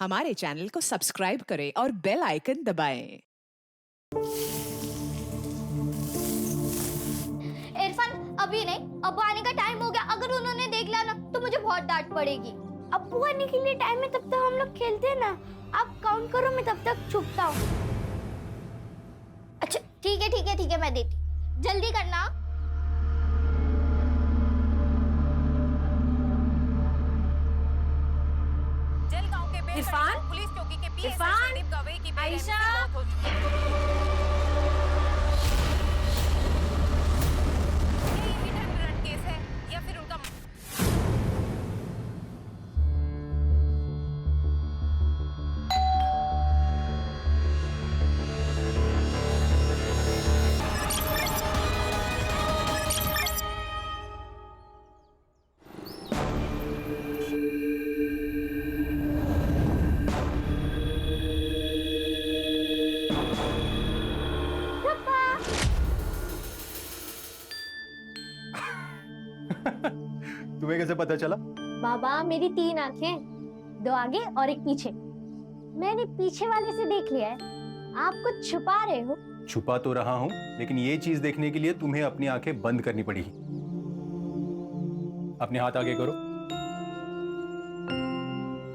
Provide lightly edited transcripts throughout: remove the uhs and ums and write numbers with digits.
हमारे चैनल को सब्सक्राइब करें और बेल आइकन दबाएं। इरफान अभी नहीं, अब्बू आने का टाइम हो गया। अगर उन्होंने देख लिया ना तो मुझे बहुत डांट पड़ेगी। अब्बू आने के लिए टाइम है, तब तक हम लोग खेलते हैं ना। आप काउंट करो, मैं तब तक छुपता हूँ। अच्छा ठीक है मैं देती। जल्दी करना। जलगांव के इरफान? पुलिस चौकी के पीएसआई इरफान? संदीप गवई की बेरहमी से आयशा? मौत हो चुकी है। ये हिट एंड रन केस है या फिर उनका तुम्हें कैसे पता चला? बाबा मेरी 3 आंखें, 2 आगे और 1 पीछे। मैंने पीछे वाले से देख लिया है। आप कुछ छुपा रहे हो। छुपा तो रहा हूं, लेकिन ये चीज देखने के लिए तुम्हें अपनी आंखें बंद करनी पड़ी। अपने हाथ आगे करो।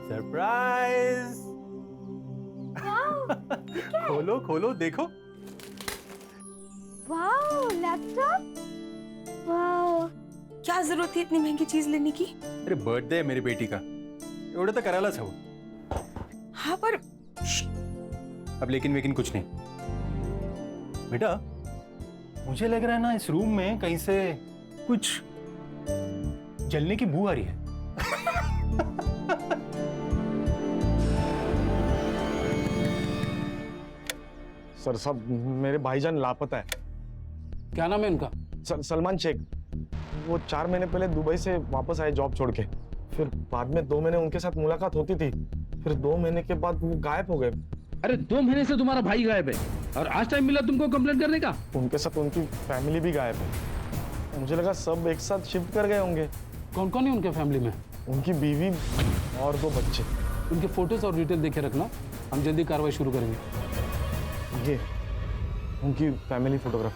सरप्राइज! खोलो खोलो देखो। Wow, laptop. वाओ, क्या जरूरत थी इतनी महंगी चीज लेने की? अरे बर्थडे है मेरी बेटी का, एवढं तर करायलाच हवं। हाँ पर अब लेकिन कुछ नहीं। बेटा मुझे लग रहा है ना इस रूम में कहीं से कुछ जलने की बू आ रही है। सर साहब, मेरे भाईजान लापता है। क्या नाम है उनका? सलमान शेख। वो 4 महीने पहले दुबई से वापस आए जॉब छोड़ के। फिर बाद में 2 महीने उनके साथ मुलाकात होती थी। फिर 2 महीने के बाद वो गायब हो गए। अरे 2 महीने से तुम्हारा भाई गायब है और आज टाइम मिला तुमको कंप्लेंट करने का? उनके साथ उनकी फैमिली भी गायब है। मुझे लगा सब एक साथ शिफ्ट कर गए होंगे। कौन कौन है उनके फैमिली में? उनकी बीवी और 2 बच्चे। उनके फोटोज और डिटेल देखे रखना, हम जल्दी कार्रवाई शुरू करेंगे। ये उनकी family photograph.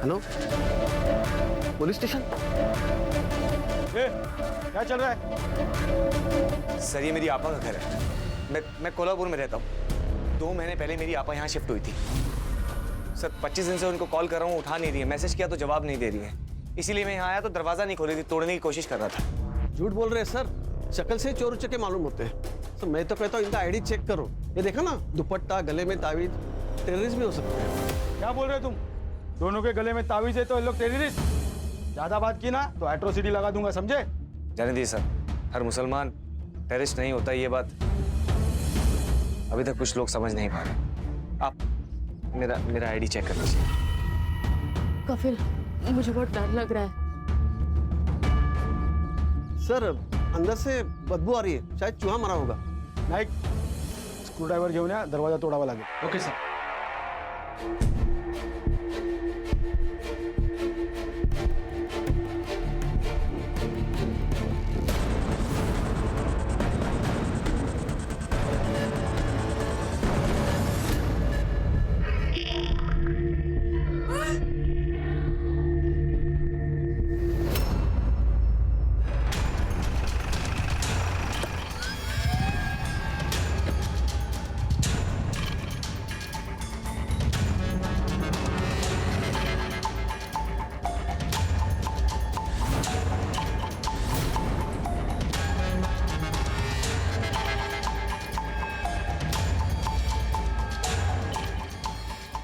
Hello, police station. क्या चल रहा है? सर ये मेरी आपा का घर है। मैं कोल्हापुर में रहता हूँ। 2 महीने पहले मेरी आपा यहाँ शिफ्ट हुई थी। सर 25 दिन से उनको कॉल कर रहा हूँ, उठा नहीं रही है। मैसेज किया तो जवाब नहीं दे रही है। इसीलिए मैं यहाँ आया तो दरवाजा नहीं खोली थी, तोड़ने की कोशिश कर रहा था। झूठ बोल रहे हैं सर, शक्ल से चोर उचक्के मालूम होते हैं। सर मैं तो कहता हूँ इनका आईडी चेक करो। ये देखा ना, दुपट्टा, गले में तावीज, टेररिस्ट भी हो सकते हैं। क्या बोल रहे हो तुम? दोनों के गले में तावीज है तो ये लोग टेररिस्ट। ज्यादा बात की ना तो एट्रोसिटी लगा दूंगा, समझे? जाने दीजिए सर, हर मुसलमान टेररिस्ट नहीं होता। ये बात अभी तक कुछ लोग समझ नहीं पा रहे। आप मेरा आईडी चेक कर लीजिए। कफिल, मुझे बहुत डर लग रहा है। सर अंदर से बदबू आ रही है, शायद चूहा मरा होगा। नाईक, स्क्रू ड्रायव्हर घेऊन या, दरवाजा तोडावा लागेल। Okay sir.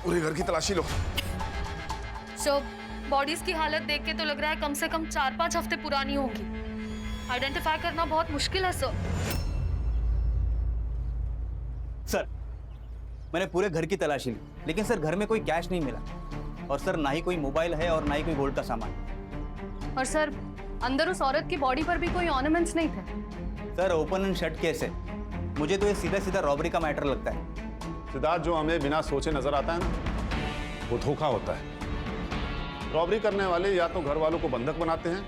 पूरे घर की तलाशी लो। सो बॉडीज की हालत देख के तो लग रहा है कम से कम 4-5 हफ्ते पुरानी होगी। आइडेंटिफाई करना बहुत मुश्किल है सर। सर मैंने पूरे घर की तलाशी ली, लेकिन सर घर में कोई कैश नहीं मिला, और सर ना ही कोई मोबाइल है और ना ही कोई गोल्ड का सामान। और सर अंदर उस औरत की बॉडी पर भी कोई ऑर्नामेंट्स नहीं थे। Sir open and shut case है, मुझे तो ये सीधा सीधा रॉबरी का मैटर लगता है। सिद्धार्थ, जो हमें बिना सोचे नजर आता है ना, वो धोखा होता है। रॉबरी करने वाले या तो घर वालों को बंधक बनाते हैं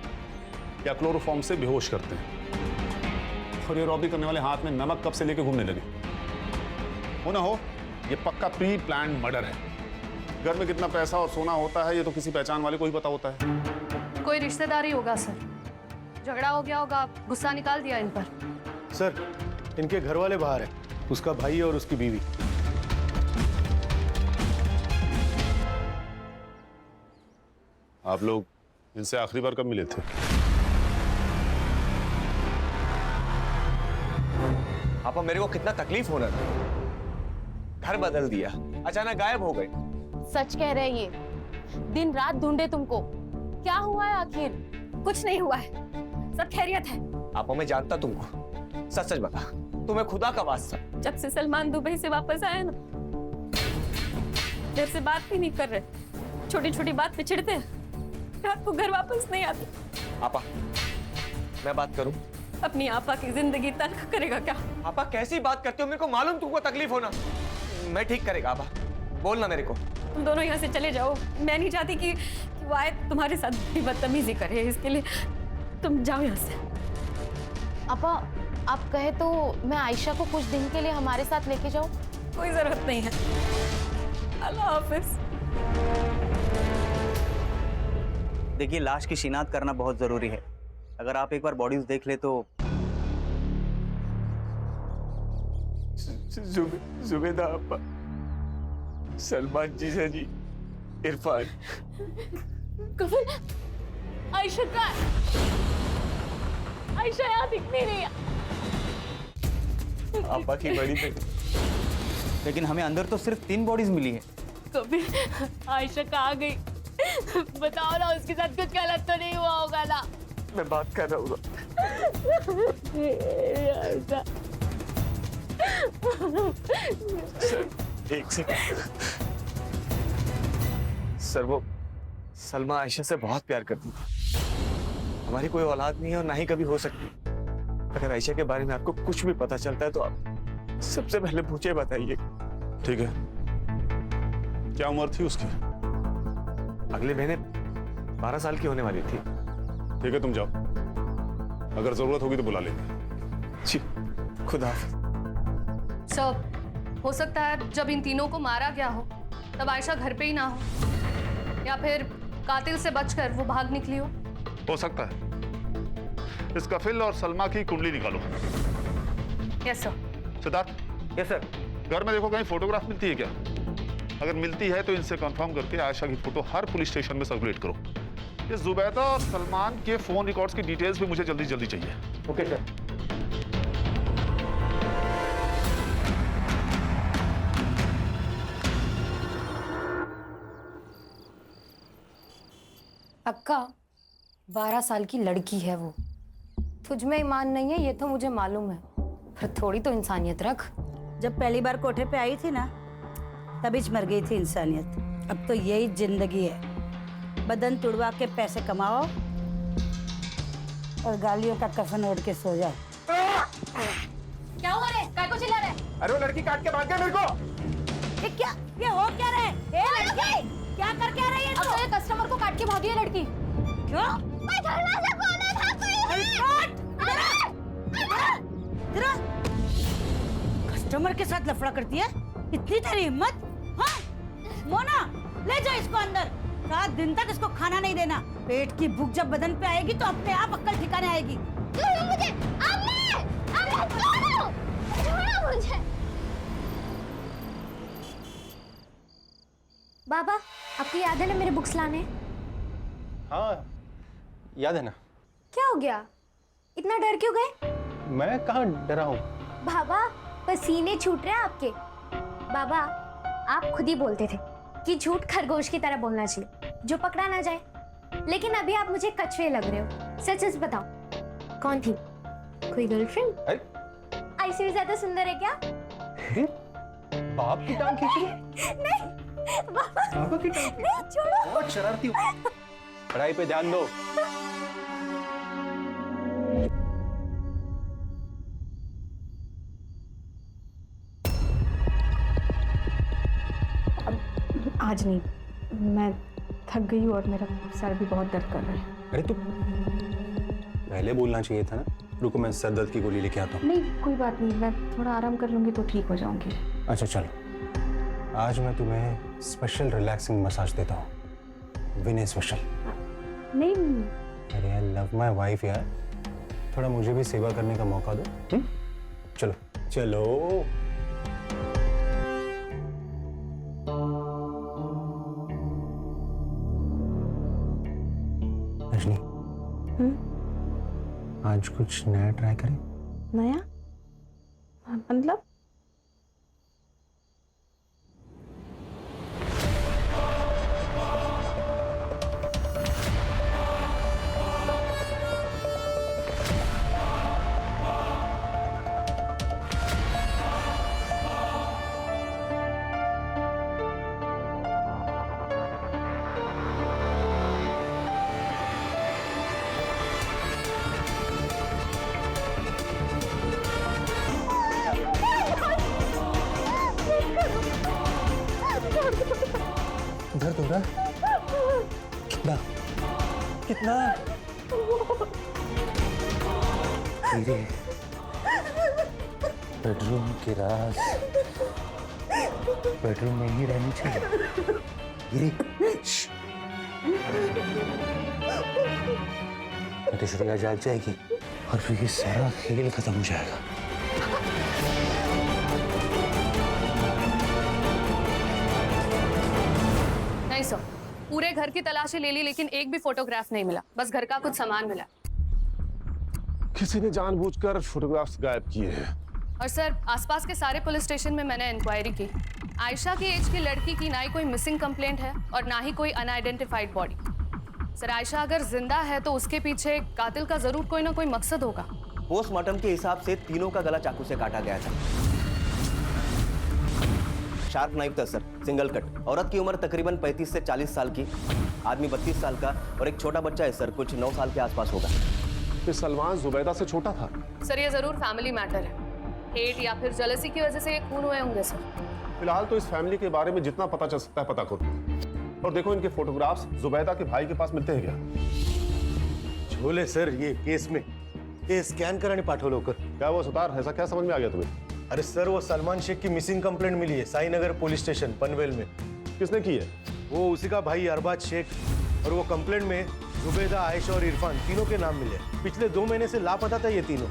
या क्लोरोफॉर्म से बेहोश करते हैं। और ये रॉबरी करने वाले हाथ में नमक कब से लेके घूमने लगे। हो ना हो, ये पक्का प्री प्लान मर्डर है। घर में कितना पैसा और सोना होता है ये तो किसी पहचान वाले को ही पता होता है। कोई रिश्तेदारी होगा सर, झगड़ा हो गया होगा, गुस्सा निकाल दिया इन पर। सर, इनके घर वाले बाहर है, उसका भाई और उसकी बीवी। आप लोग इनसे आखिरी बार कब मिले थे? आपा, मेरे को कितना तकलीफ होना था। घर बदल दिया, अचानक गायब हो गए। सच कह रहे हैं ये, दिन रात ढूंढे तुमको। क्या हुआ है आखिर? कुछ नहीं हुआ है, सब खैरियत है। आपा, मैं जानता तुमको, सच सच बता, तुम्हें खुदा का वास्ता। जब से सलमान दुबई से वापस आया ना, देर से बात भी नहीं कर रहे, छोटी छोटी बात पे चिढ़ते हैं, रात को घर वापस नहीं आते। आपा, मैं बात करूं? अपनी आपा की जिंदगी तल्ख करेगा क्या? आपा, कैसी बात करते हो? मेरे को मालूम तुमको तकलीफ होना। मैं ठीक करेगा आपा, बोलना मेरे को। तुम दोनों यहाँ से चले जाओ, मैं नहीं चाहती कि वो आए तुम्हारे साथ भी बदतमीजी करे, इसके लिए तुम जाओ यहाँ से। आपा, आप कहे तो मैं आयशा को कुछ दिन के लिए हमारे साथ लेके जाऊं? कोई जरूरत नहीं है, अल्लाह हाफिज। देखिए, लाश की शिनाख्त करना बहुत जरूरी है। अगर आप एक बार बॉडीज देख ले तो। जुबेदा आपा, सलमान जीजा जी, इरफान। कफिल, आयशा का, आयशा यहाँ दिख नहीं रही है। आपा की बड़ी बेटी। लेकिन हमें अंदर तो सिर्फ 3 बॉडीज मिली है। कफिल, आयशा कहाँ गई? बताओ ना, उसके साथ कुछ गलत तो नहीं हुआ होगा ना? मैं बात कर रहा हूँ। एक सेकंड सर, वो सलमा आयशा से बहुत प्यार करती थी। हमारी कोई औलाद नहीं है और ना ही कभी हो सकती। अगर आयशा के बारे में आपको कुछ भी पता चलता है तो आप सबसे पहले मुझे बताइए। ठीक है, क्या उम्र थी उसकी? अगले महीने 12 साल की होने वाली थी। ठीक है, तुम जाओ, अगर जरूरत होगी तो बुला लेंगे। जी, खुदा हाफिज। सर, हो सकता है जब इन तीनों को मारा गया हो तब आयशा घर पे ही ना हो, या फिर कातिल से बचकर वो भाग निकली हो सकता है। इस कफिल और सलमा की कुंडली निकालो। Yes sir. Siddharth. Yes sir. घर में देखो कहीं फोटोग्राफ मिलती है क्या? अगर मिलती है तो इनसे कंफर्म करके आयशा की फोटो हर पुलिस स्टेशन में सर्कुलेट करो। ये जुबैदा और सलमान के फोन रिकॉर्ड्स की डिटेल्स भी मुझे जल्दी जल्दी चाहिए। Okay sir. अक्का, 12 साल की लड़की है वो। तुझ में ईमान नहीं है ये तो मुझे मालूम है, पर थोड़ी तो इंसानियत रख। जब पहली बार कोठे पे आई थी ना, तभी मर गई थी इंसानियत। अब तो यही जिंदगी है, बदन तुड़वा के पैसे कमाओ और गालियों का कफन ओढ़ के सो जाओ। क्या हुआ रे? काय को चिल्ला रहे? अरे वो लड़की काट के भाग गया मेरे को। ये क्या, ये हो क्या रहा है? ए लड़की, क्या करके आ रही है अब तू? तो ये कस्टमर को काट के भागी है लड़की। क्यों? मैं दरवाजा खोला था, कोई है। तेरा कस्टमर के साथ लफड़ा करती है? इतनी तेरी हिम्मत? हाँ? मोना, ले जाओ इसको अंदर। 7 दिन तक इसको खाना नहीं देना। पेट की भूख जब बदन पे आएगी तो अपने आप अक्ल ठिकाने आएगी। छोड़ो मुझे, अम्मी, अम्मी छोड़ो, छोड़ो मुझे। बाबा, आपको याद है ना मेरे बुक्स लाने? हाँ, याद है ना। क्या हो गया? इतना डर क्यों गए? मैं कहाँ डरा हूँ? बाबा, पसीने छूट रहे हैं आपके। बाबा, आप खुद ही बोलते थे कि झूठ खरगोश की तरह बोलना चाहिए, जो पकड़ा ना जाए। लेकिन अभी आप मुझे कछुए लग रहे हो। सच सच बताओ, कौन थी? कोई गर्लफ्रेंड? ऐसे भी ज्यादा सुंदर है क्या? बाप की टांग खींची? नहीं बाबा, की टांग? नहीं, छोड़ो। बहुत शरारती हो। पढ़ाई पे ध्यान दो। आज नहीं, मैं थक गई हूँ और मेरा सर भी बहुत दर्द कर रहा है। अरे तू पहले बोलना चाहिए था ना, रुको मैं सर दर्द की गोली लेके आता हूँ। नहीं कोई बात नहीं, मैं थोड़ा आराम कर लूँगी तो ठीक हो जाऊँगी। अच्छा चलो, आज मैं तुम्हें स्पेशल रिलैक्सिंग मसाज देता हूँ, विनय स्पेशल। नहीं अरे आई लव माय वाइफ यार, थोड़ा मुझे भी सेवा करने का मौका दो। चलो चलो। रजनी, आज कुछ नया ट्राई करें? नया मतलब? दर्द हो रहा है? कितना कितना? मेरे बेडरूम की राज बेडरूम में ही रहनी चाहिए। तो श्रेया जाग जाएगी और फिर ये सारा खेल खत्म हो जाएगा। नहीं सर, पूरे घर की तलाशी ले ली लेकिन एक भी फोटोग्राफ नहीं मिला, बस घर का कुछ सामान मिला। किसी ने जानबूझकर फोटोग्राफ्स गायब किए हैं। और सर, आसपास के सारे पुलिस स्टेशन में मैंने इंक्वायरी की। आयशा की एज की लड़की की ना ही कोई मिसिंग कंप्लेंट है और ना ही कोई अनआइडेंटिफाइड बॉडी। सर, आयशा अगर जिंदा है तो उसके पीछे कातिल का जरूर कोई ना कोई मकसद होगा। पोस्टमार्टम के हिसाब से तीनों का गला चाकू से काटा गया था। शार्प नाइफ था सर, सिंगल कट। औरत की उम्र तकरीबन 35 से 40 साल की, आदमी 32 साल का और एक छोटा बच्चा है सर, कुछ 9 साल के आसपास होगा। फिर सलमान जुबैदा से छोटा था? सर, ये जरूर फैमिली मैटर है। हेट या फिर जेलसी की वजह से ये खून हुए होंगे सर। फिलहाल तो इस फैमिली के बारे में जितना पता चल सकता है पता करो। और देखो, इनके फोटोग्राफ्स जुबैदा के भाई के पास मिलते हैं क्या? झोले सर, ये केस में ये स्कॅन कराने पाठवलं लवकर। क्या वो सुतार, ऐसा क्या समझ में आ गया तुम्हें? अरे सर, वो सलमान शेख की मिसिंग कंप्लेंट मिली है साईनगर पुलिस स्टेशन पनवेल में। किसने की है? वो उसी का भाई अरबाज शेख, और वो कंप्लेंट में जुबैदा, आयशा और इरफान तीनों के नाम मिले। पिछले 2 महीने से लापता था ये तीनों।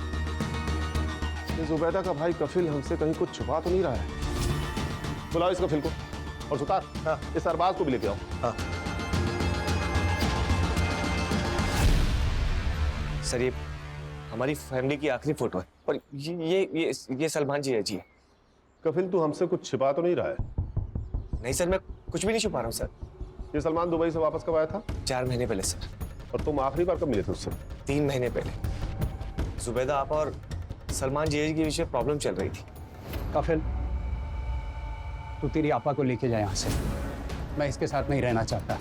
ये जुबैदा का भाई कफिल हमसे कहीं कुछ छुपा तो नहीं रहा है? बुलाओ इस कफिल को, और सुतार, हाँ, इस अरबाज को भी लेके आओ। हाँ। सर, ये हमारी फैमिली की आखिरी फोटो है और ये सलमान जी है जी। कफिल, तू हमसे कुछ छिपा तो नहीं रहा है? नहीं सर, मैं कुछ भी नहीं छुपा रहा हूँ सर। ये सलमान दुबई से वापस कब आया था? 4 महीने पहले सर। और तुम आखिरी बार कब मिले थे उससे? 3 महीने पहले। जुबैदा आपा और सलमान जी के विषय प्रॉब्लम चल रही थी। कफिल, तू तेरी आपा को लेके जाए यहाँ से। मैं इसके साथ नहीं रहना चाहता।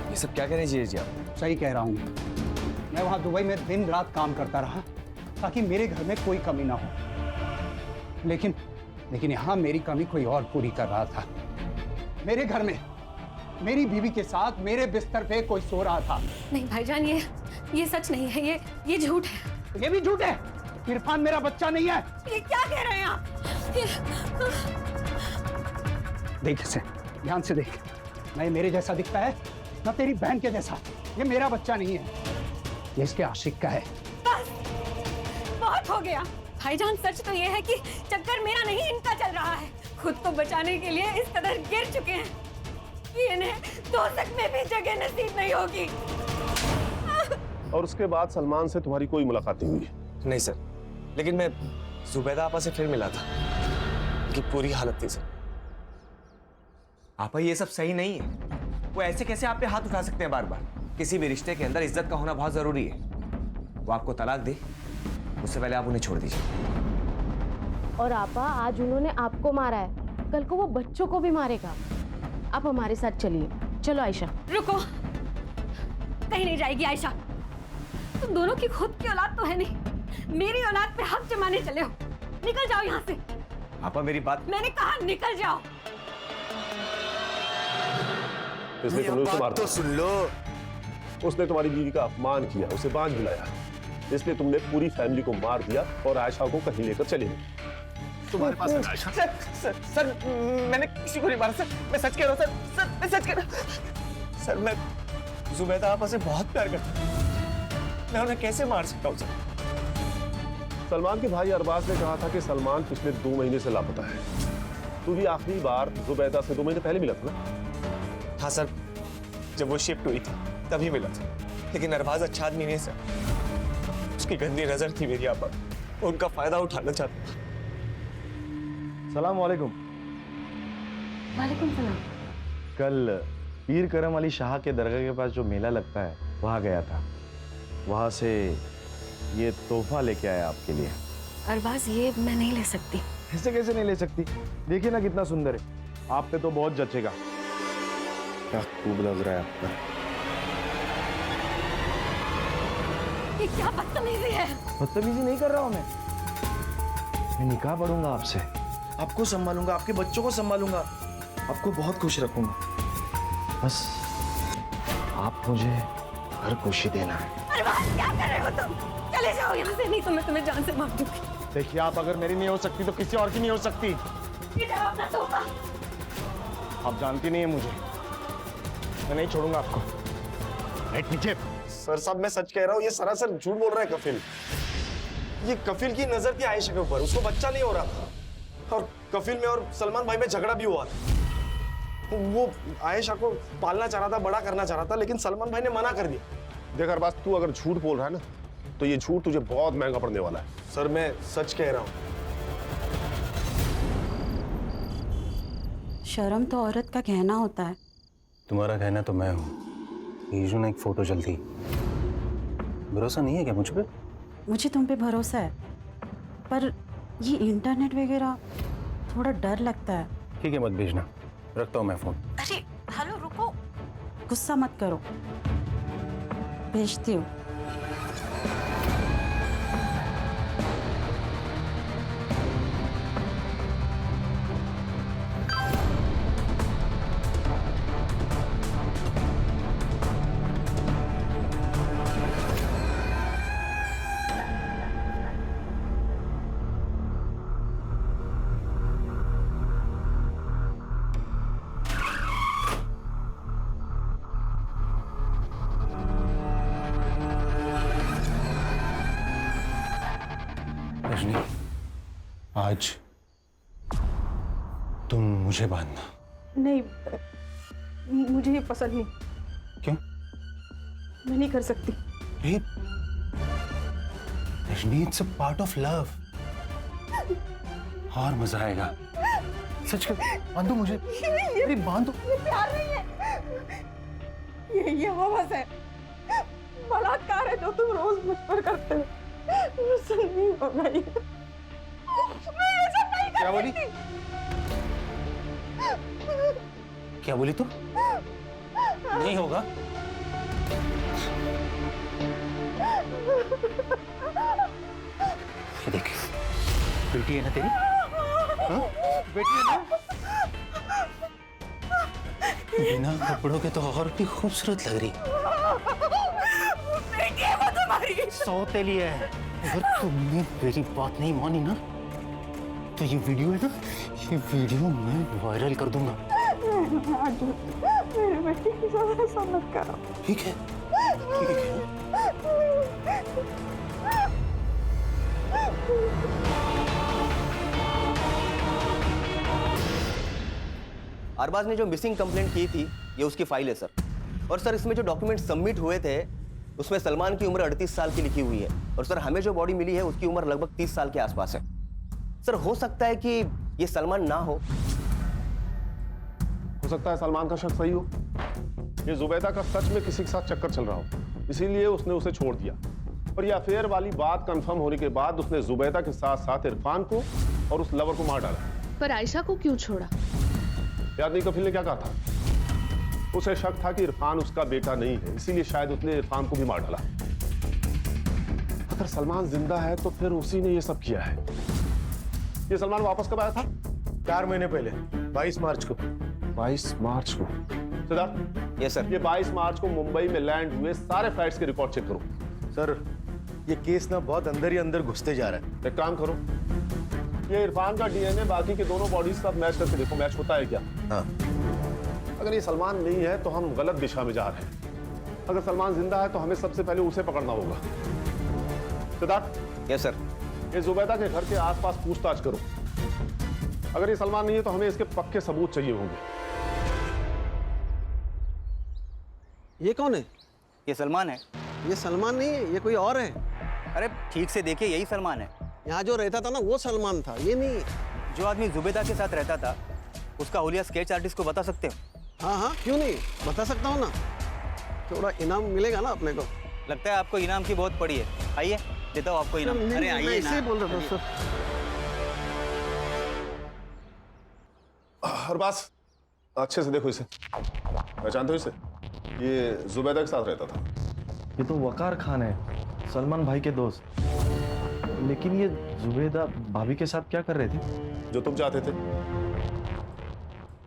ये सब क्या कह रहे हैं जी आप? सही कह रहा हूँ। मैं वहाँ दुबई में दिन रात काम करता रहा ताकि मेरे घर में कोई कमी ना हो, लेकिन यहाँ मेरी कमी कोई और पूरी कर रहा था। मेरे घर में मेरी बीवी के साथ मेरे बिस्तर पे कोई सो रहा था। नहीं भाईजान, ये सच नहीं है, ये झूठ है। ये भी झूठ है। इरफान मेरा बच्चा नहीं है। ये क्या कह रहे हैं आप? देख इसे, ध्यान से देख। ना ये मेरे जैसा दिखता है, ना तेरी बहन के जैसा। ये मेरा बच्चा नहीं है, ये इसके आशिक का है। बस, बहुत हो गया। भाईजान, सच तो ये है कि चक्कर मेरा नहीं इनका चल रहा है। खुद को बचाने के लिए इस कदर गिर चुके हैं कि इन्हें दोज़ख में भी जगह नसीब नहीं होगी। और उसके बाद सलमान से तुम्हारी कोई मुलाकात नहीं हुई? नहीं सर, लेकिन मैं जुबैदा आपा से फिर मिला था। उनकी पूरी हालत थी सर। आपा, ये सब सही नहीं है। वो ऐसे कैसे आप पे हाथ उठा सकते हैं बार बार? किसी भी रिश्ते के अंदर इज्जत का होना बहुत जरूरी है। वो आपको तलाक दे, उससे पहले आप उन्हें छोड़ दीजिए। और आपा, आज उन्होंने आपको मारा है, कल को वो बच्चों को भी मारेगा। आप हमारे साथ चलिए। चलो आयशा। रुको, कहीं नहीं जाएगी आयशा। तुम दोनों की खुद की औलाद तो है नहीं, मेरी औलाद पे हक जमाने चले हो। निकल जाओ यहाँ से। आपा, मेरी बात। मैंने कहा निकल जाओ। इसलिए तुमने उसे मार तो दिया। सुन लो। उसने तुम्हारी बीवी का अपमान किया, उसे बांझ बुलाया, इसलिए तुमने पूरी फैमिली को मार दिया और आयशा को कहीं लेकर चले गए। तुम्हारे पास है आयशा? सर मैंने किसी को नहीं मारा सर, मैं सच कह रहा हूँ सर, मैं सच कह रहा हूँ सर। मैं जुबैदा आपा से बहुत प्यार करता हूँ, मैं उन्हें कैसे मार सकता हूँ सर? सलमान के भाई अरबाज ने कहा था कि सलमान पिछले 2 महीने से लापता है। तू भी आखिरी बार जुबैदा से 2 महीने पहले मिला था ना? हाँ सर, जब वो शिफ्ट हुई थी तभी मिला था, लेकिन अरबाज अच्छा आदमी नहीं सर, उसकी गंदी नजर थी मेरी आप पर, उनका फायदा उठाना चाहता था। सलाम वालेकुम। वालेकुम सलाम। कल पीर करम अली शाह के दरगाह के पास जो मेला लगता है वहाँ गया था, वहाँ से ये तोहफा लेके आया आपके लिए। अरबाज ये मैं नहीं ले सकती। ऐसे कैसे नहीं ले सकती? देखिए ना कितना सुंदर है, आप पे तो बहुत जचेगा। क्या खूब लग रहा है आप पर। ये क्या बदतमीजी है? बदतमीजी नहीं कर रहा हूँ मैं निकाह पढ़ूंगा आपसे, आपको संभालूंगा, आपके बच्चों को संभालूंगा, आपको बहुत खुश रखूंगा। बस आप मुझे हर खुशी देना है। अरबाज क्या कर रहे हो तुम? चले जाओ यहाँ से, नहीं तो मैं तुम्हें जान से मार दूंगी। देखिए आप अगर मेरी नहीं हो सकती तो किसी और की नहीं हो सकती। अपना तोहफा। आप जानती नहीं है मुझे, मैं नहीं छोड़ूंगा आपको। बैठ नीचे। सर साहब मैं सच कह रहा हूँ, ये सरासर झूठ बोल रहा है कफिल। ये कफिल की नजर थी आयशा के ऊपर, उसको बच्चा नहीं हो रहा था और कफिल में और सलमान भाई में झगड़ा भी हुआ था। वो आयशा को पालना चाह रहा था, बड़ा करना चाह रहा था, लेकिन सलमान भाई ने मना कर दिया। देख अरबाज, तू अगर झूठ बोल रहा है ना तो ये झूठ तुझे बहुत महंगा पड़ने वाला है। सर मैं सच कह रहा हूँ। शर्म तो औरत का कहना होता है। तुम्हारा कहना तो मैं हूँ। यीशु ने एक फोटो जल्दी, भरोसा नहीं है क्या मुझ पे? मुझे तुम पे भरोसा है, पर ये इंटरनेट वगैरह थोड़ा डर लगता है। ठीक है, मत भेजना, रखता हूँ मैं फोन। अरे हेलो रुको, गुस्सा मत करो, भेजती हूँ। रजनी, आज तुम मुझे बांधना। नहीं, मुझे ये पसंद नहीं। क्यों? मैं नहीं कर सकती। Rajni, it's a part of love. और मजा आएगा। सच कर, बांधो मुझे। अरे बांधो। ये प्यार नहीं है, ये हवस है, बलात्कार है जो तुम रोज मुझ पर करते हो। मुझसे नहीं होगा ये। मैं ये सब नहीं कर क्या बोली? सकती। क्या बोली तू? नहीं होगा। ये देख, बेटी है ना तेरी? हाँ? बेटी है ना? बिना कपड़ों के तो और भी खूबसूरत लग रही। बेटी है वो तुम्हारी। सौतेली है। अगर तुमने मेरी बात नहीं मानी ना तो ये वीडियो है ना, ये वीडियो मैं वायरल कर दूंगा। मेरे बेटी की साथ ऐसा मत करो। ठीक है, ठीक है। अरबाज ने जो मिसिंग कंप्लेंट की थी ये उसकी फाइल है सर। और सर इसमें जो डॉक्यूमेंट सबमिट हुए थे उसमें सलमान की उम्र 38 साल की लिखी हुई है और सर हमें जो बॉडी मिली है उसकी उम्र लगभग 30 साल के आसपास है। सर हो सकता है कि ये सलमान ना हो सकता है सलमान का शक सही हो। ये जुबैदा का सच में किसी के साथ चक्कर चल रहा हो, इसीलिए उसने उसे छोड़ दिया। और ये अफेयर वाली बात कंफर्म होने के बाद उसने जुबैदा के साथ साथ इरफान को और उस लवर को मार डाला। पर आयशा को क्यों छोड़ा? याद नहीं कफिल ने क्या कहा था? उसे शक था कि इरफान उसका बेटा नहीं है, इसीलिए शायद उसने इरफान को भी मार डाला। अगर सलमान जिंदा है तो फिर उसी ने ये सब किया है। ये सलमान वापस कब आया था? 4 महीने पहले, 22 मार्च को। 22 मार्च को? सिद्धार्थ। Yes sir. ये 22 मार्च को मुंबई में लैंड हुए सारे फ्लाइट्स के रिकॉर्ड चेक करो। सर ये केस ना बहुत अंदर ही अंदर घुसते जा रहा है। एक काम करो, ये इरफान का डीएनए बाकी के दोनों बॉडीज के साथ मैच करके देखो, मैच होता है क्या। हाँ। अगर ये सलमान नहीं है तो हम गलत दिशा में जा रहे हैं। अगर सलमान जिंदा है तो हमें सबसे पहले उसे पकड़ना होगा। सिद्धार्थ। Yes sir. ये जुबैदा के घर के आसपास पूछताछ करो। अगर ये सलमान नहीं है तो हमें इसके पक्के सबूत चाहिए होंगे। ये कौन है? ये सलमान है। ये सलमान नहीं है, ये कोई और है। अरे ठीक से देखिए, यही सलमान है। यहाँ जो रहता था ना वो सलमान था, ये नहीं। जो आदमी जुबैदा के साथ रहता था उसका हुलिया स्केच आर्टिस्ट को बता सकते हो? हाँ हाँ, क्यों नहीं, बता सकता हूँ ना। थोड़ा इनाम मिलेगा ना अपने को। लगता है आपको इनाम की बहुत पड़ी है। आइए देता हूँ आपको इनाम। अरे आइए ना, बोल रहा था सर। अरबाज अच्छे से देखो इसे, पहचानते हो इसे? ये जुबैदा के साथ रहता था। ये तो वकार खान है, सलमान भाई के दोस्त। लेकिन ये जुबैदा भाभी के साथ क्या कर रहे थे? जो तुम चाहते थे।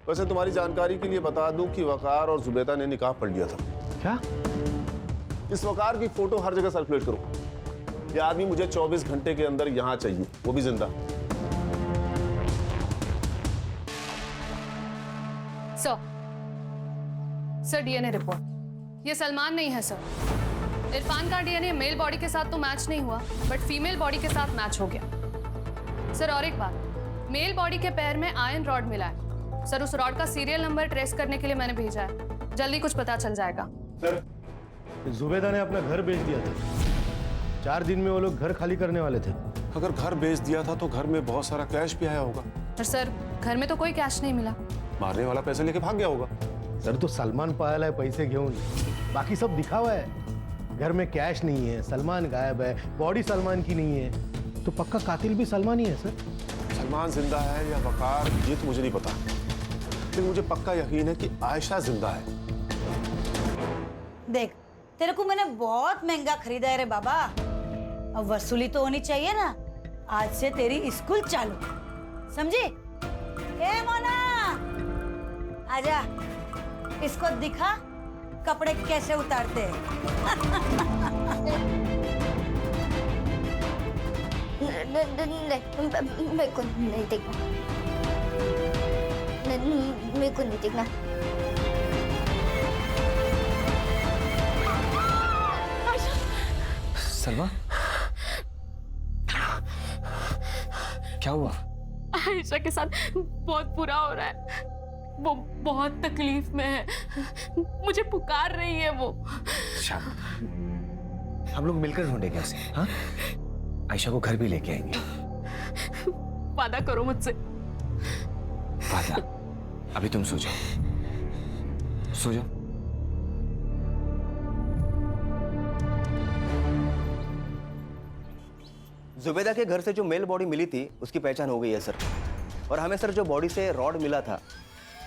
वैसे तुम्हारी जानकारी के लिए बता दूं कि वकार और जुबैदा ने निकाह पढ़ लिया था। क्या? इस वकार की फोटो हर जगह सर्कुलेट करो। ये आदमी मुझे 24 घंटे के अंदर यहां चाहिए, वो भी जिंदा। Sir DNA report. ये सलमान नहीं है सर। इरफान का डीएनए मेल बॉडी के साथ तो मैच नहीं हुआ, बट फीमेल बॉडी के साथ मैच हो गया। सर और एक बात, मेल बॉडी के पैर में आयरन रॉड मिला है। सर उस रॉड का सीरियल नंबर ट्रेस करने के लिए मैंने भेजा है, जल्दी कुछ पता चल जाएगा। सर जुबैदा ने अपना घर बेच दिया था, 4 दिन में वो लोग घर खाली करने वाले थे। अगर घर बेच दिया था तो घर में बहुत सारा कैश भी आया होगा। पर सर घर में तो कोई कैश नहीं मिला। मारने वाला पैसे लेके भाग गया होगा। सर तो सलमान पायल है पैसे घेऊन, बाकी सब दिखावा है। घर में कैश नहीं है, सलमान गायब है, बॉडी सलमान की नहीं है, तो पक्का कातिल भी सलमान ही है सर। सलमान जिंदा है या वकार, ये तो मुझे नहीं पता, लेकिन मुझे पक्का यकीन है कि आयशा जिंदा है। देख तेरे को मैंने बहुत महंगा खरीदा है रे बाबा, अब वसूली तो होनी चाहिए ना। आज से तेरी स्कूल चालू, समझी? ए मोना आजा, इसको दिखा कपड़े कैसे उतारते हैं। मेरे को नहीं देखना, मेरे को नहीं देखना। सलमा क्या हुआ? आयशा के साथ बहुत बुरा हो रहा है, वो बहुत तकलीफ में है, मुझे पुकार रही है वो। हम लोग मिलकर ढूंढेंगे उसे। हाँ, आयशा को घर भी लेके आएंगे। वादा करो मुझसे। वादा? अभी तुम सो जाओ, सो जाओ। जुबैदा के घर से जो मेल बॉडी मिली थी उसकी पहचान हो गई है सर, और हमें सर जो बॉडी से रॉड मिला था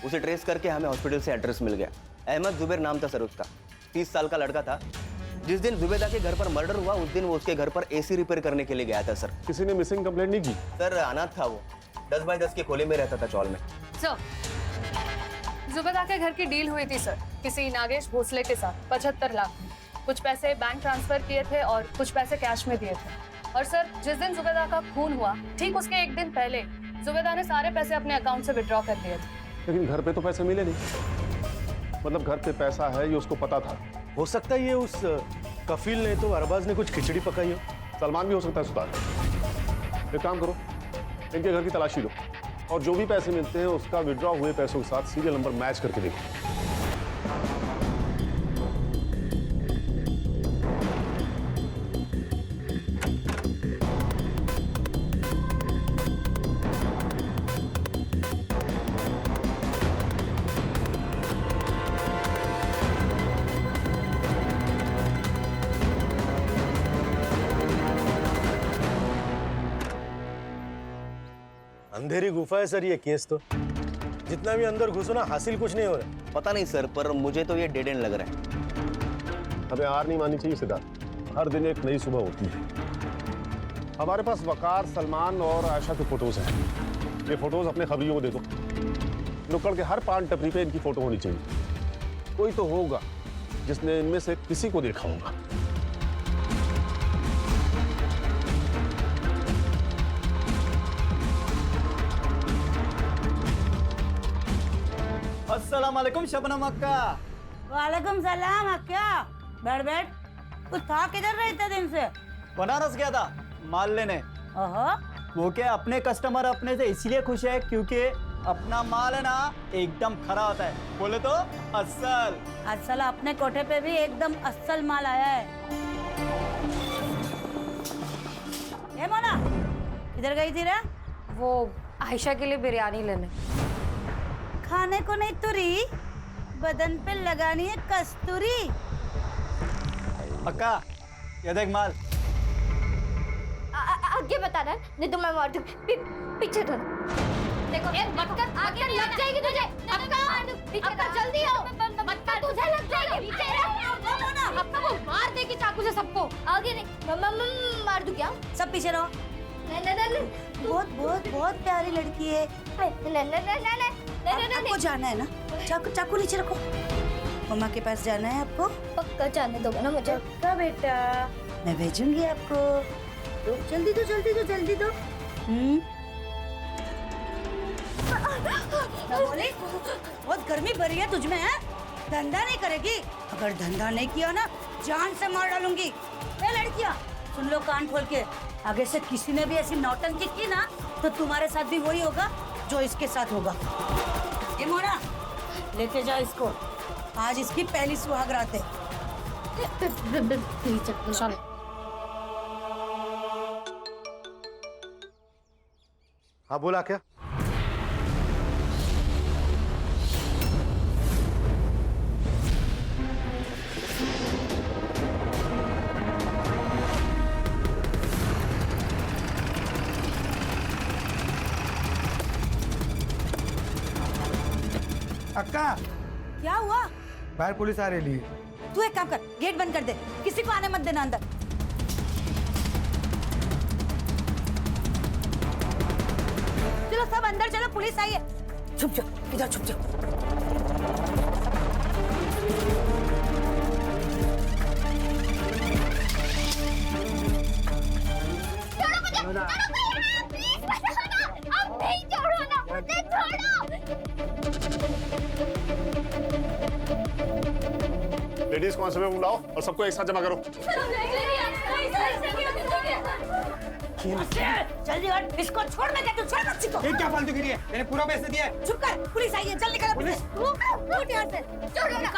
उसे ट्रेस करके हमें हॉस्पिटल से एड्रेस मिल गया। अहमद जुबैर नाम था सर उसका, 30 साल का लड़का था। जिस दिन जुबैदा के घर पर मर्डर हुआ उस दिन वो उसके घर पर एसी रिपेयर करने के लिए गया था सर। किसी ने मिसिंग कंप्लेंट नहीं की? सर अनाथ था वो, 10 बाय 10 के खोले में रहता था चौल में। सर जुबैदा के घर की डील हुई थी सर किसी नागेश भोसले के साथ 75 लाख में। कुछ पैसे बैंक ट्रांसफर किए थे और कुछ पैसे कैश में दिए थे। और सर जिस दिन जुबैदा का खून हुआ ठीक उसके एक दिन पहले जुबैदा ने सारे पैसे अपने अकाउंट से विड्रॉ कर दिए थे। लेकिन घर पे तो पैसे मिले नहीं। मतलब घर पे पैसा है ये उसको पता था। हो सकता है ये उस कफील ने तो अरबाज ने कुछ खिचड़ी पकाई हो। सलमान भी हो सकता है सुधार। एक काम करो, इनके घर की तलाशी लो और जो भी पैसे मिलते हैं उसका विड्रॉ हुए पैसों के साथ सीरियल नंबर मैच करके देखो। अंधेरी गुफा है सर ये केस तो, जितना भी अंदर घुसो ना हासिल कुछ नहीं हो रहा। पता नहीं सर, पर मुझे तो ये डेड एंड लग रहा है। हमें हार नहीं माननी चाहिए सिद्धार्थ, हर दिन एक नई सुबह होती है। हमारे पास वकार, सलमान और आयशा के फोटोज हैं। ये फोटोज अपने खबरियों को दे दो। नुक्कड़ के हर पान टपरी पे इनकी फोटो होनी चाहिए। कोई तो होगा जिसने इनमें से किसी को देखा होगा। अस्सलाम वालेकुम शबनम अक्का। वालेकुम सलाम अक्का। बैठ बैठ। कुछ था किधर रहे इतने दिन से? बनारस गया था माल लेने। वो क्या अपने कस्टमर अपने से इसलिए खुश है क्योंकि अपना माल है ना एकदम खरा होता है। बोले तो अस्सल। अस्सल अपने कोठे पे भी एकदम अस्सल माल आया है। ए मोना, इधर गई थी रे? वो आयशा के लिए बिरयानी लेने। खाने को नहीं तुरी, बदन पे लगानी है कस्तूरी। अक्का ये देख माल। आगे बता रहा है, नहीं तो मैं मार दूँ। पीछे थोड़ा देखो, मटका आगे लग जाएगी तुझे। अक्का जल्दी आओ, मटका तुझे लग जाएगी। अक्का वो मार देगी चाकू से सबको। आगे नहीं, मार दूँ क्या? सब पीछे रहो। नहीं, बहुत बहुत बहुत प्यारी लड़की है। आपको जाना है ना? चाकू नीचे रखो। मम्मा के पास जाना है आपको? पक्का जाने दोगे ना मुझे? पक्का बेटा, मैं भेजूंगी आपको। तो जल्दी दो। बोले बहुत गर्मी भरी है तुझमें है? धंधा नहीं करेगी? अगर धंधा नहीं किया ना जान से मार डालूंगी। ए लड़कियां सुन लो कान खोल के, आगे से किसी ने भी ऐसी नौटंकी की ना तो तुम्हारे साथ भी वही होगा जो इसके साथ होगा। ये मोना लेके जाओ इसको, आज इसकी पहली सुहाग रात है। हाँ बोला क्या? अक्का क्या हुआ? बाहर पुलिस आ रही है। तू एक काम कर, गेट बंद कर दे, किसी को आने मत देना अंदर। चलो सब अंदर चलो, पुलिस आई है। छुप जाओ, इधर छुप जाओ। लेडीज कांस्टेबल बुलाओ और सबको एक साथ जमा करो। जल्दी हट, इसको छोड़। मैं कहती हूँ छोड़ बच्ची को। ये क्या फालतूगिरी है? मैंने पूरा पैसे दिया है। चुप कर, पुलिस आई है, जल्दी करो। पुलिस उठ यहाँ से। छोड़ो ना,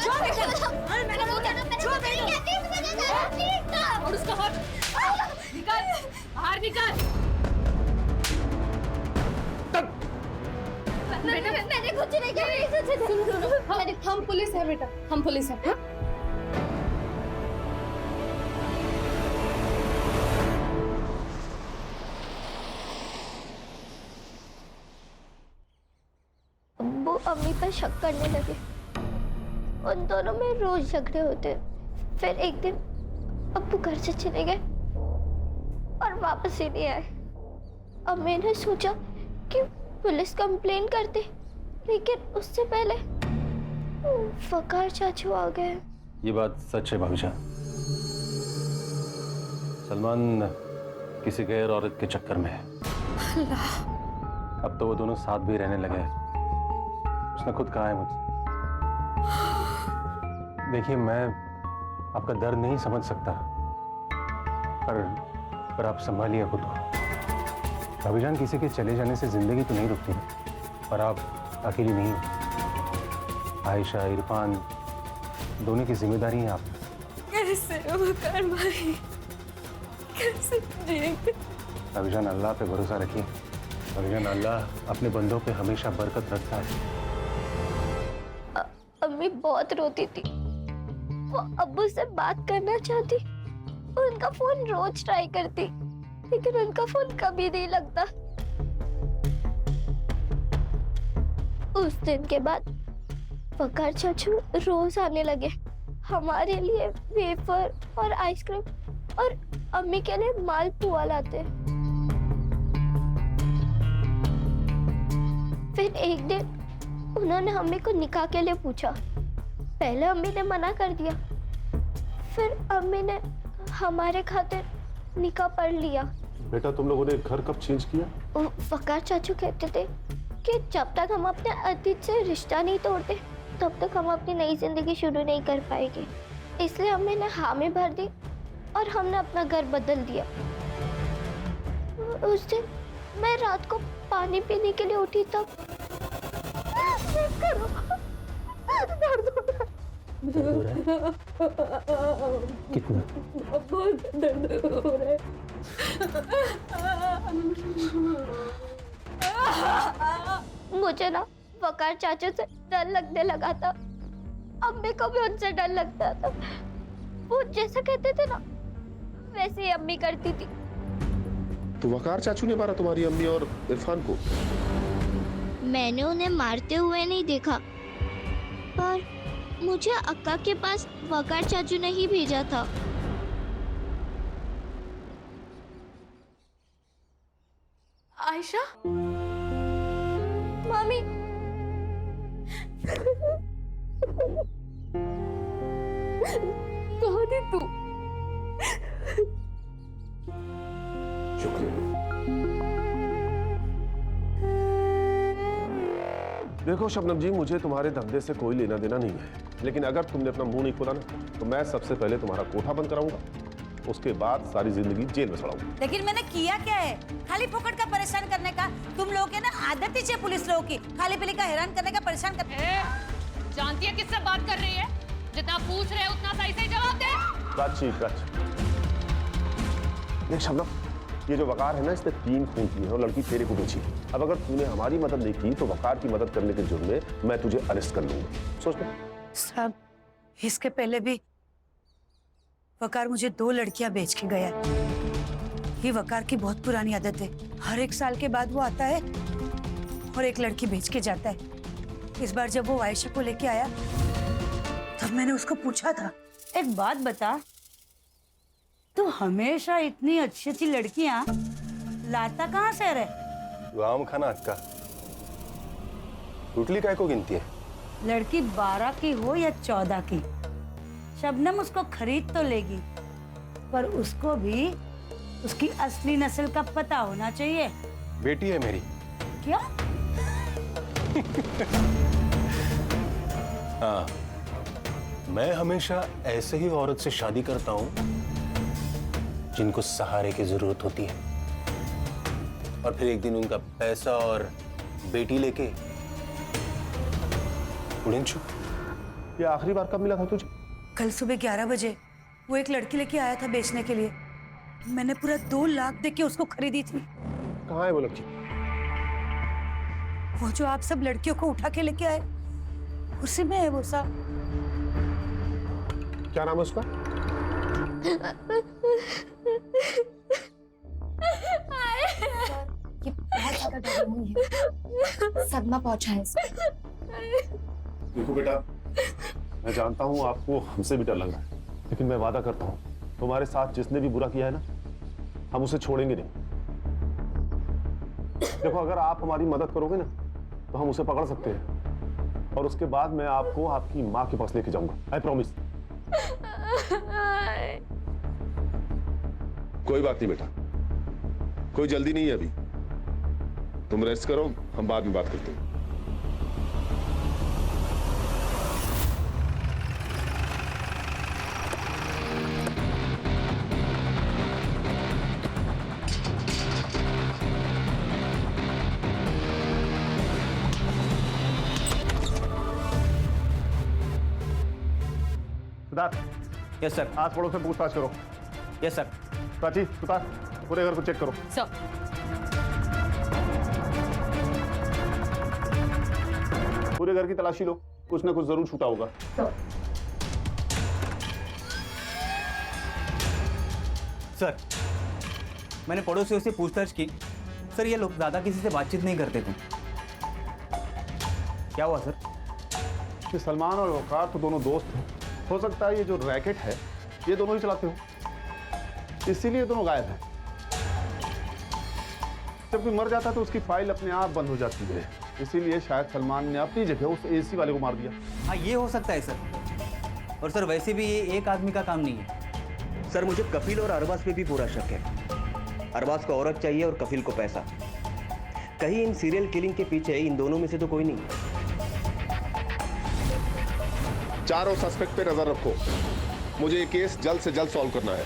छोड़ बेटा। अरे मैंने वो कहना, छोड़ बेटा। और उसका हाथ निकाल, बाहर निकाल। बेटा मैंने कुछ नहीं किया। हम पुलिस है बेटा, हम पुलिस है। हाँ? अब्बू अम्मी पर शक करने लगे। उन दोनों में रोज झगड़े होते। फिर एक दिन अब्बू घर से चले गए और वापस ही नहीं आए। अम्मी ने सोचा कि पुलिस कंप्लेन करते, लेकिन उससे पहले फकार चाचू आ गए। ये बात सच है भाभी जान। सलमान किसी गैर औरत के चक्कर में है। अल्लाह। अब तो वो दोनों साथ भी रहने लगे हैं। उसने खुद कहा है मुझसे। देखिए मैं आपका दर्द नहीं समझ सकता, पर आप संभालिए खुद को। भाभी जान, किसी के चले जाने से जिंदगी तो नहीं रुकती, पर आप अकेली नहीं हो। आयशा, इरफान दोनों की जिम्मेदारी है आप। कैसे मकान भाई, कैसे जिएंगे? भाभी जान, अल्लाह पे भरोसा रखिए। भाभी जान, अल्लाह अपने बंदों पे हमेशा बरकत रखता है। अम्मी बहुत रोती थी। वो अब्बू से बात करना चाहती, उनका फोन रोज ट्राई करती, लेकिन उनका फोन कभी नहीं लगता। उस दिन के बाद फकार चाचू रोज आने लगे, हमारे लिए वेफर और आइसक्रीम और अम्मी के लिए मालपुआ लाते। फिर एक दिन उन्होंने अम्मी को निकाह के लिए पूछा, पहले अम्मी ने मना कर दिया, फिर अम्मी ने हमारे खातिर निकाह पढ़ लिया। बेटा तुम लोगों ने घर कब चेंज किया? वकार चाचू कहते थे कि जब तक हम अपने अतीत से रिश्ता नहीं तोड़ते तब तक हम अपनी नई जिंदगी शुरू नहीं कर पाएंगे। इसलिए अम्मी ने हामी भर दी और हमने अपना घर बदल दिया। उस दिन मैं रात को पानी पीने के लिए उठी तब दर्द हो रहा है। कितना? बहुत दर्द हो रहा है। मुझे ना वकार चाचू से डर लगने लगा था। अम्मी को भी उनसे डर लगता था। वो जैसा कहते थे ना वैसे ही अम्मी करती थी। तो वकार चाचू ने मारा तुम्हारी अम्मी और इरफान को? मैंने उन्हें मारते हुए नहीं देखा, पर मुझे अक्का के पास वकार चाचू ने ही भेजा था। आयशा, मम्मी कहाँ थी तू? देखो शबनम जी, मुझे तुम्हारे धंधे से कोई लेना देना नहीं है, लेकिन अगर तुमने अपना मुंह नहीं खोला ना तो मैं सबसे पहले तुम्हारा कोठा बंद कराऊंगा, उसके बाद सारी जिंदगी जेल में सड़ाऊंगा। लेकिन मैंने किया क्या है? खाली फोकट का परेशान करने का। तुम लोगों के ना आदत ही है पुलिस लोगों की, खाली पीली का हैरान करने का, परेशान कर। जानती है किससे बात कर रही है? जितना पूछ रहे उतना सही से जवाब दे। प्राची, देख शबनम, ये जो वकार है ना, इसने 3 खून किए हैं और लड़की तेरे को बेची। अब अगर तूने हमारी मदद नहीं की तो वकार की मदद करने के जुर्म में मैं तुझे अरेस्ट कर लूंगा। सोच ले। साहब, इसके पहले भी वकार मुझे 2 लड़कियां बेच के गया। ये वकार की बहुत पुरानी आदत है। हर 1 साल के बाद वो आता है और एक लड़की बेच के जाता है। इस बार जब वो आयशा को लेके आया तब मैंने उसको पूछा था, एक बात बता, तू हमेशा इतनी अच्छी अच्छी लड़कियां लाता कहाँ से रे? राम खाना अक्का, टुटली काय को गिनती है? लड़की 12 की हो या 14 की, शबनम उसको खरीद तो लेगी, पर उसको भी उसकी असली नस्ल का पता होना चाहिए। बेटी है मेरी। क्या? हाँ, मैं हमेशा ऐसे ही औरत से शादी करता हूँ जिनको सहारे की जरूरत होती है, और फिर एक दिन उनका पैसा और बेटी लेके उड़न छू। ये आखिरी बार कब मिला था तुझे? कल सुबह 11 बजे वो एक लड़की लेके आया था बेचने के लिए। मैंने पूरा 2 लाख दे के उसको खरीदी थी। कहाँ है वो लड़की? वो जो आप सब लड़कियों को उठा के लेके आए, उसी में है वो साहब। क्या नाम है उसका? ये बहुत ज्यादा डरी हुई है, सदमा पहुंचा है इसको। देखो बेटा, मैं जानता हूँ आपको हमसे भी डर लग रहा है, लेकिन मैं वादा करता हूँ तुम्हारे साथ जिसने भी बुरा किया है ना, हम उसे छोड़ेंगे नहीं। देखो, अगर आप हमारी मदद करोगे ना तो हम उसे पकड़ सकते हैं, और उसके बाद मैं आपको आपकी माँ के पास लेके जाऊंगा। I promise. कोई बात नहीं बेटा, कोई जल्दी नहीं है अभी, तुम रेस्ट करो, हम बाद में बात करते हैं। सिद्धार्थ। Yes sir. आस पड़ोस से पूछताछ करो। Yes sir. प्राची, सुतार, पूरे घर को चेक करो। सर। पूरे घर की तलाशी लो, कुछ ना कुछ जरूर छूटा होगा। सर, मैंने पड़ोसियों से पूछताछ की। सर, ये लोग ज्यादा किसी से बातचीत नहीं करते थे। क्या हुआ सर? ये सलमान और वकार तो दोनों दोस्त हैं। हो सकता है ये जो रैकेट है ये दोनों ही चलाते हो, इसीलिए दोनों गायब हैं। जब कोई मर जाता है तो उसकी फाइल अपने आप बंद हो जाती है। इसीलिए शायद सलमान ने अपनी जगह उस एसी वाले को मार दिया। हाँ, ये हो सकता है सर। और सर वैसे भी ये एक आदमी का काम नहीं है। सर मुझे कफिल और अरबाज पे भी पूरा शक है। अरबाज को औरत चाहिए और कफिल को पैसा। कहीं इन सीरियल किलिंग के पीछे इन दोनों में से तो कोई नहीं है। चारों सस्पेक्ट पे नजर रखो, मुझे ये केस जल्द से जल्द सॉल्व करना है।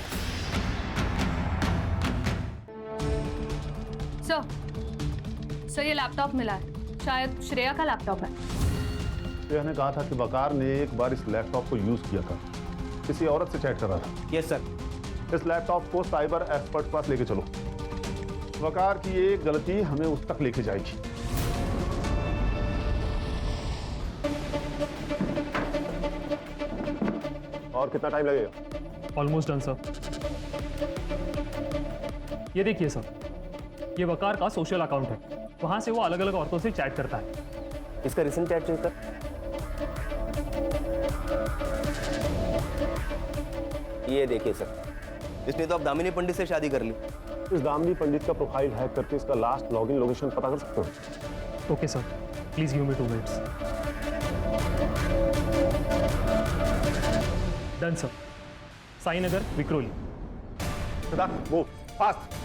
सर ये लैपटॉप मिला है, शायद श्रेया का लैपटॉप है। श्रेया ने कहा था कि वकार ने एक बार इस लैपटॉप को यूज किया था, किसी औरत से चैट कर रहा था। Yes sir. इस लैपटॉप को साइबर एक्सपर्ट के पास लेके चलो। वकार की एक गलती हमें उस तक लेके जाएगी। और कितना टाइम लगेगा? Almost done sir. ये देखिए सर, ये वकार का सोशल अकाउंट है, वहां से वो अलग अलग औरतों से चैट करता है। इसका रिसेंट चैट चेक कर। ये देखिए सर, इसने तो अब दामिनी पंडित से शादी कर ली। इस दामिनी पंडित का प्रोफाइल हैक करके इसका लास्ट लॉगिन लोकेशन पता कर सकते हो? Okay sir, please give me 2 minutes. Done sir. Sai Nagar, Vikhroli. वो फास्ट।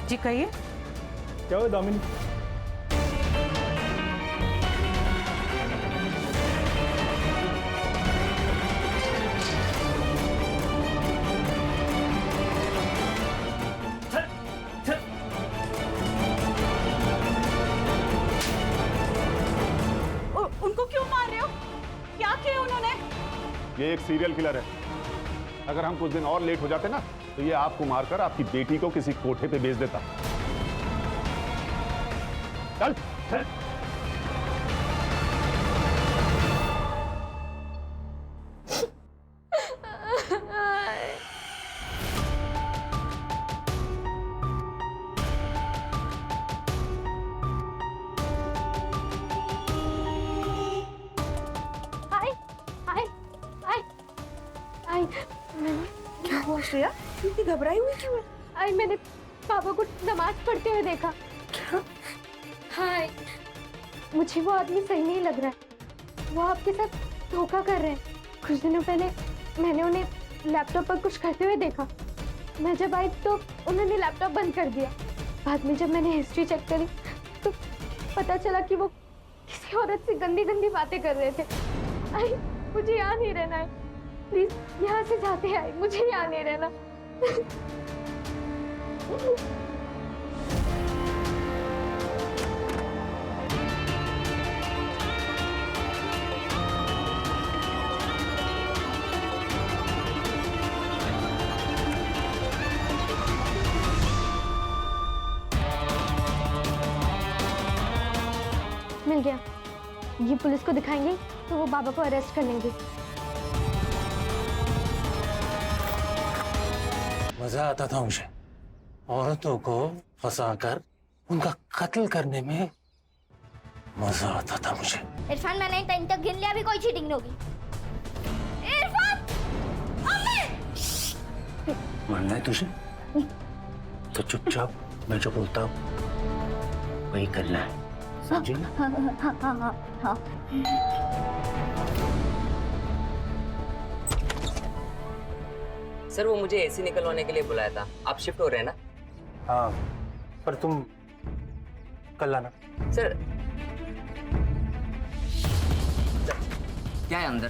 जी कहिए। क्या हुआ दामिनी? उनको क्यों मार रहे हो? क्या किया उन्होंने? ये एक सीरियल किलर है। अगर हम कुछ दिन और लेट हो जाते ना तो ये आपको मारकर आपकी बेटी को किसी कोठे पे बेच देता। चल, चल। हाय हाय हाय हाय। क्या हुआ श्रेया? इतनी घबराई हुई क्यों है? आई मैंने पापा को नमाज पढ़ते हुए देखा। क्या? हाय, मुझे वो आदमी सही नहीं लग रहा है। वो आपके साथ धोखा कर रहे हैं। कुछ दिनों पहले मैंने उन्हें लैपटॉप पर कुछ करते हुए देखा। मैं जब आई तो उन्होंने लैपटॉप बंद कर दिया। बाद में जब मैंने हिस्ट्री चेक करी तो पता चला कि वो किसी औरत से गंदी गंदी बातें कर रहे थे। आई, मुझे यहाँ नहीं रहना है। प्लीज यहाँ से जाते आए, मुझे यहाँ नहीं रहना। मिल गया। ये पुलिस को दिखाएंगे तो वो बाबा को अरेस्ट कर लेंगे। मजा आता था मुझे औरतों को फंसाकर उनका कत्ल करने में मजा आता था मुझे। इरफान, मैंने 10 तक गिन लिया, अभी कोई चीटिंग नहीं होगी। इरफान, अम्मी! मानना है तुझे तो चुपचाप मैं जो बोलता हूँ वही करना है, समझी ना? हाँ हाँ हाँ हाँ। सर वो मुझे एसी निकलवाने के लिए बुलाया था। आप शिफ्ट हो रहे हैं ना? हाँ, पर तुम कल आना। सर क्या है अंदर?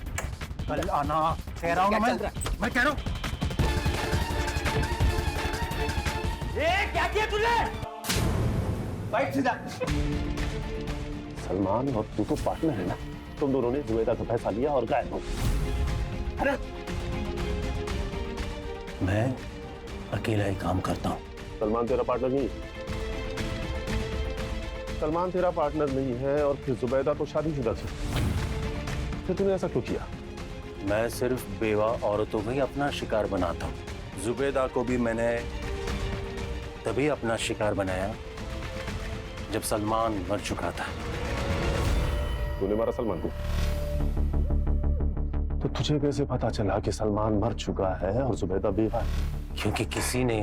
कल आना कह रहा हूँ ना मैं कह रहा हूँ। क्या किया तूने? बैठ सीधा। सलमान और तू तो पार्टनर है ना, तुम दोनों ने जुबैदा का पैसा लिया और गायब हो। अरे मैं अकेला ही काम करता हूँ। सलमान तेरा पार्टनर नहीं है। सलमान तेरा पार्टनर नहीं है और फिर जुबैदा तो शादीशुदा थी, फिर तूने ऐसा क्यों किया? मैं सिर्फ बेवा औरतों को ही अपना शिकार बनाता हूँ। जुबैदा को भी मैंने तभी अपना शिकार बनाया जब सलमान मर चुका था। तूने मारा सलमान को? तो तुझे कैसे पता चला कि सलमान मर चुका है और जुबैदा बेवा है? क्योंकि किसी ने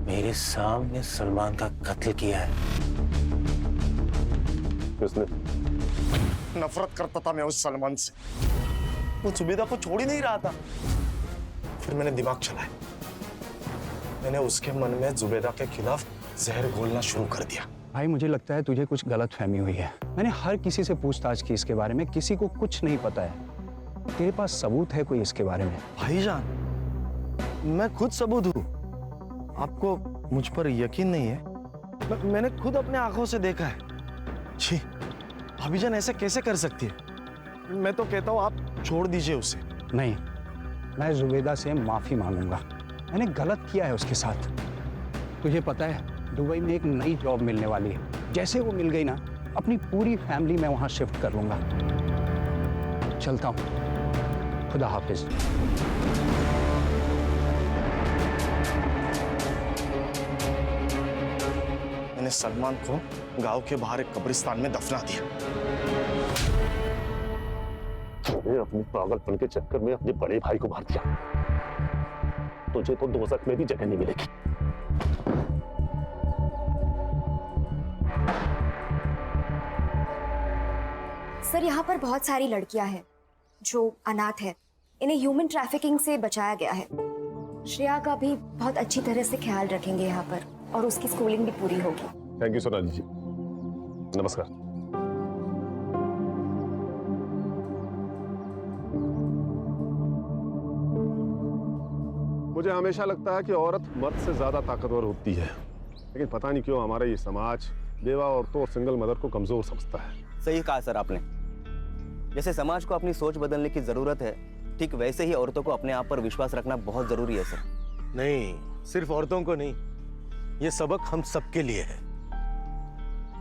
मेरे सामने सलमान का कत्ल किया है। किसने? नफरत करता था मैं उस सलमान से, वो जुबैदा को छोड़ ही नहीं रहा था। फिर मैंने दिमाग चलाया, मैंने उसके मन में जुबैदा के खिलाफ जहर घोलना शुरू कर दिया। भाई मुझे लगता है तुझे कुछ गलत फहमी हुई है। मैंने हर किसी से पूछताछ की इसके बारे में, किसी को कुछ नहीं पता है। तेरे पास सबूत है कोई इसके बारे में? भाईजान, मैं खुद सबूत हूँ। आपको मुझ पर यकीन नहीं है? मैंने खुद अपने आंखों से देखा है। छी, भाभीजान ऐसे कैसे कर सकती है? मैं तो कहता हूँ आप छोड़ दीजिए उसे। नहीं, मैं जुबैदा से माफी मांगूंगा। मैंने गलत किया है उसके साथ। तुझे पता है दुबई में एक नई जॉब मिलने वाली है। जैसे वो मिल गई ना, अपनी पूरी फैमिली मैं वहां शिफ्ट कर लूंगा। चलता हूं, खुदा हाफिज। मैंने सलमान को गांव के बाहर एक कब्रिस्तान में दफना दिया। तूने अपनी पागलपन के चक्कर में अपने बड़े भाई को मार दिया। तुझे तो दोज़ख में भी जगह नहीं मिलेगी। सर, यहाँ पर बहुत सारी लड़कियां हैं जो अनाथ है। इन्हें ह्यूमन ट्रैफिकिंग से बचाया गया है। श्रेया का भी बहुत अच्छी तरह से ख्याल रखेंगे यहाँ पर, और उसकी स्कूलिंग भी पूरी होगी। थैंक यू सोनाली जी। नमस्कार। मुझे हमेशा लगता है कि औरत मर्द से ज्यादा ताकतवर होती है, लेकिन पता नहीं क्यों हमारा ये समाज बेवा औरतों और सिंगल मदर को कमजोर समझता है। सही कहा सर आपने। जैसे समाज को अपनी सोच बदलने की जरूरत है, ठीक वैसे ही औरतों को अपने आप पर विश्वास रखना बहुत जरूरी है सर। नहीं, सिर्फ औरतों को नहीं, ये सबक हम सबके लिए है।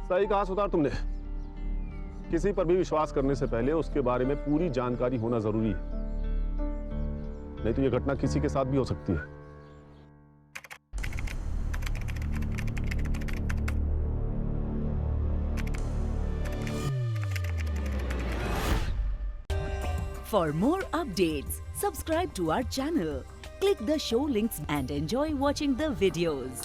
सही कहा सुधार तुमने। किसी पर भी विश्वास करने से पहले उसके बारे में पूरी जानकारी होना जरूरी है, नहीं तो यह घटना किसी के साथ भी हो सकती है। For more updates, subscribe to our channel, click the show links and enjoy watching the videos.